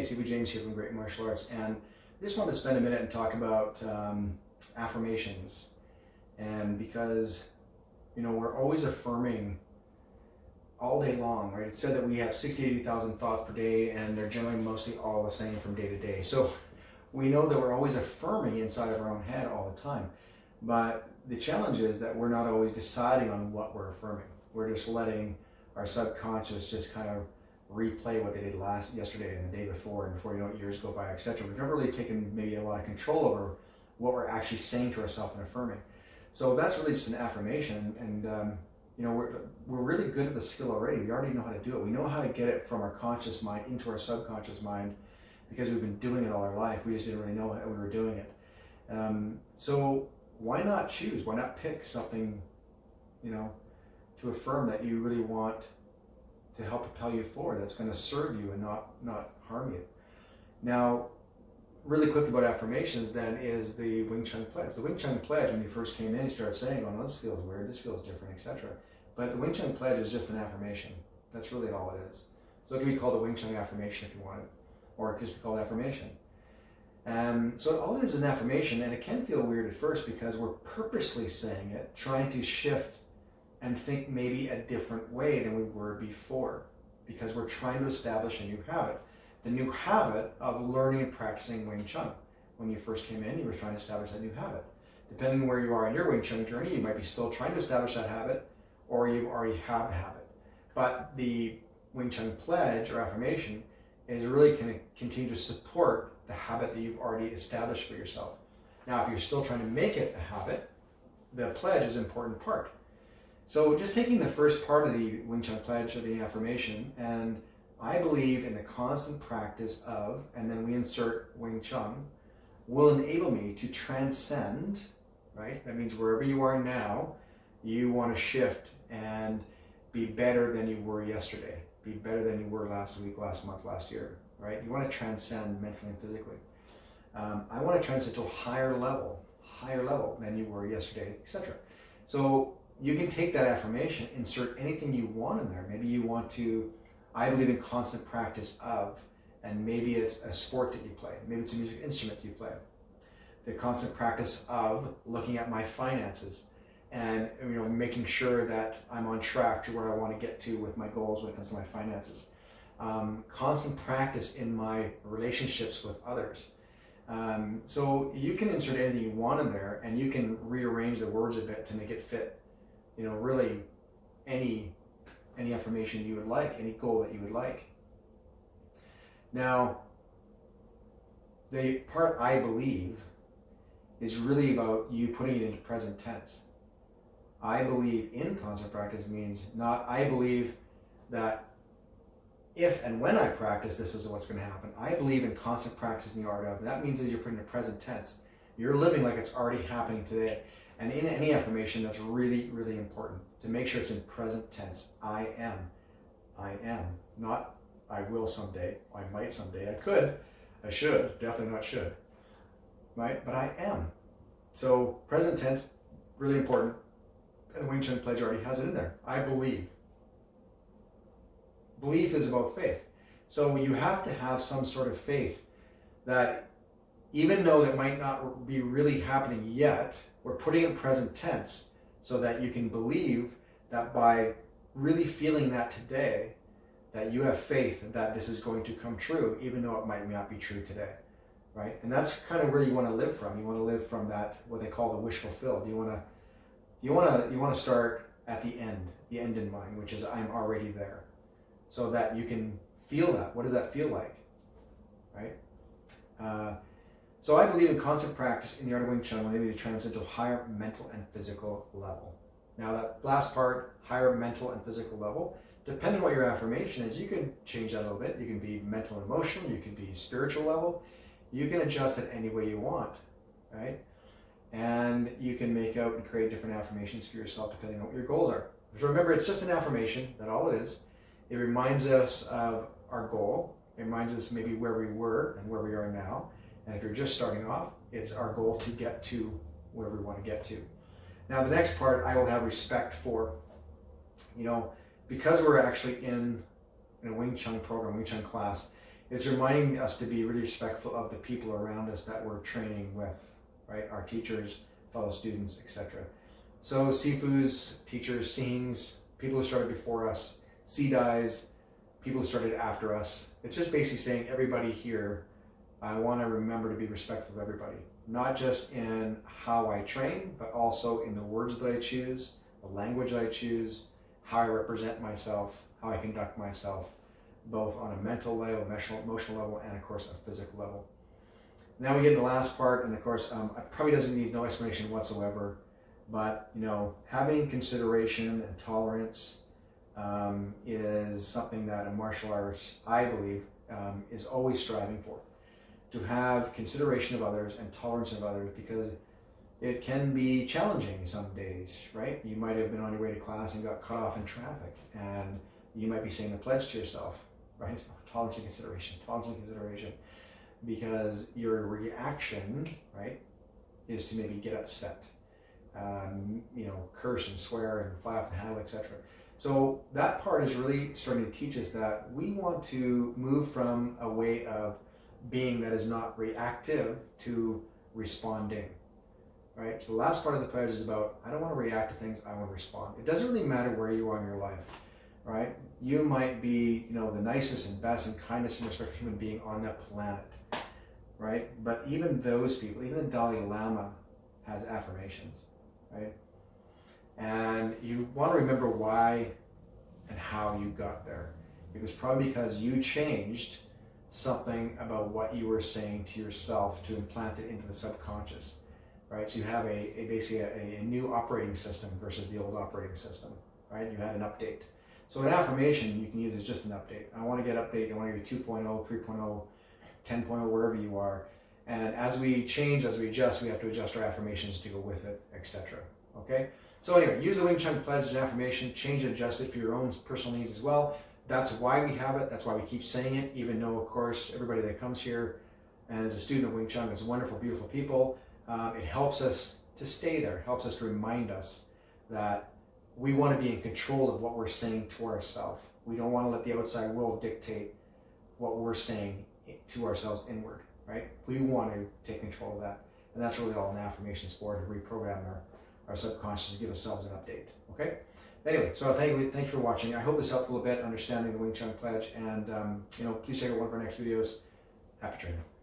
Sifu James here from Great Martial Arts, and I just wanted to spend a minute and talk about affirmations. And because, we're always affirming all day long, right? It's said that we have 60, 80,000 thoughts per day, and they're generally mostly all the same from day to day. So we know that we're always affirming inside of our own head all the time. But the challenge is that we're not always deciding on what we're affirming. We're just letting our subconscious just kind of replay what they did yesterday and the day before, and before you know it, years go by, etc. We've never really taken maybe a lot of control over what we're actually saying to ourselves and affirming. So that's really just an affirmation, and we're really good at the skill already. We already know how to do it. We know how to get it from our conscious mind into our subconscious mind because we've been doing it all our life. We just didn't really know how we were doing it. So why not choose? Why not pick something, to affirm that you really want to help propel you forward, that's going to serve you and not harm you. Now, really quickly about affirmations then is the Wing Chun Pledge. The Wing Chun Pledge, when you first came in, you started saying, oh, this feels weird, this feels different, etc. But the Wing Chun Pledge is just an affirmation. That's really all it is. So it can be called the Wing Chun affirmation if you want it, or it can just be called affirmation. So all it is an affirmation, and it can feel weird at first because we're purposely saying it, trying to shift and think maybe a different way than we were before, because we're trying to establish a new habit. The new habit of learning and practicing Wing Chun. When you first came in, you were trying to establish that new habit. Depending on where you are in your Wing Chun journey, you might be still trying to establish that habit, or you already have the habit. But the Wing Chun Pledge or affirmation is really going to continue to support the habit that you've already established for yourself. Now, if you're still trying to make it a habit, the pledge is an important part. So just taking the first part of the Wing Chun Pledge or the affirmation, and I believe in the constant practice of, and then we insert Wing Chun, will enable me to transcend, right? That means wherever you are now, you want to shift and be better than you were yesterday, be better than you were last week, last month, last year, right? You want to transcend mentally and physically. I want to transcend to a higher level than you were yesterday, etc. So you can take that affirmation, insert anything you want in there. Maybe you want to, I believe in constant practice of, and maybe it's a sport that you play. Maybe it's a music instrument you play. The constant practice of looking at my finances and making sure that I'm on track to where I want to get to with my goals when it comes to my finances. Constant practice in my relationships with others. So you can insert anything you want in there, and you can rearrange the words a bit to make it fit, really any affirmation you would like, any goal that you would like. Now, the part I believe is really about you putting it into present tense. I believe in constant practice means not, I believe that if and when I practice, this is what's going to happen. I believe in constant practice in the art of. That means that you're putting it in present tense. You're living like it's already happening today. And in any affirmation, that's really, really important to make sure it's in present tense. I am. Not I will someday, I might someday, I could, I should, definitely not should, right? But I am. So present tense, really important. And the Wing Chun Pledge already has it in there. I believe. Belief is about faith. So you have to have some sort of faith that even though that might not be really happening yet, we're putting it in present tense so that you can believe that by really feeling that today, that you have faith that this is going to come true, even though it might not be true today, right? And that's kind of where you want to live from. You want to live from that, what they call the wish fulfilled. You want to start at the end in mind, which is I'm already there, so that you can feel that. What does that feel like, right? So I believe in constant practice in the art of Wing Chun will enable you to transcend to a higher mental and physical level. Now that last part, higher mental and physical level, depending what your affirmation is, you can change that a little bit. You can be mental and emotional, you can be spiritual level. You can adjust it any way you want, right? And you can make out and create different affirmations for yourself depending on what your goals are. So remember, it's just an affirmation, that's all it is. It reminds us of our goal. It reminds us maybe where we were and where we are now. And if you're just starting off, it's our goal to get to where we want to get to. Now, the next part I will have respect for. Because we're actually in a Wing Chun program, Wing Chun class, it's reminding us to be really respectful of the people around us that we're training with, right? Our teachers, fellow students, etc. So Sifus, teachers, Sings, people who started before us, Sidais, people who started after us. It's just basically saying everybody here, I want to remember to be respectful of everybody, not just in how I train, but also in the words that I choose, the language I choose, how I represent myself, how I conduct myself, both on a mental level, emotional level, and of course a physical level. Now we get to the last part, and of course, it probably doesn't need no explanation whatsoever, but having consideration and tolerance is something that in martial arts, I believe, is always striving for. To have consideration of others and tolerance of others, because it can be challenging some days, right? You might have been on your way to class and got cut off in traffic, and you might be saying the pledge to yourself, right? Tolerance and consideration, because your reaction, right, is to maybe get upset, curse and swear and fly off the handle, etc. So that part is really starting to teach us that we want to move from a way of being that is not reactive to responding, right? So the last part of the pledge is about, I don't want to react to things, I want to respond. It doesn't really matter where you are in your life, right? You might be, the nicest and best and kindest and most respectful human being on the planet, right? But even those people, even the Dalai Lama has affirmations, right? And you want to remember why and how you got there. It was probably because you changed something about what you were saying to yourself to implant it into the subconscious, right? So you have basically a new operating system versus the old operating system, right? You had an update. So an affirmation you can use as just an update. I want to get update, I want to get 2.0, 3.0, 10.0, wherever you are. And as we change, as we adjust, we have to adjust our affirmations to go with it, etc. Okay? So anyway, use the Wing Chun Pledge as an affirmation, change and adjust it for your own personal needs as well. That's why we have it. That's why we keep saying it, even though, of course, everybody that comes here and is a student of Wing Chun is wonderful, beautiful people. It helps us to stay there, helps us to remind us that we want to be in control of what we're saying to ourselves. We don't want to let the outside world dictate what we're saying to ourselves inward, right? We want to take control of that. And that's really all an affirmation is for, to reprogram our subconscious to give ourselves an update, okay? Anyway, so thank you for watching. I hope this helped a little bit understanding the Wing Chun Pledge, and please check out one of our next videos. Happy training.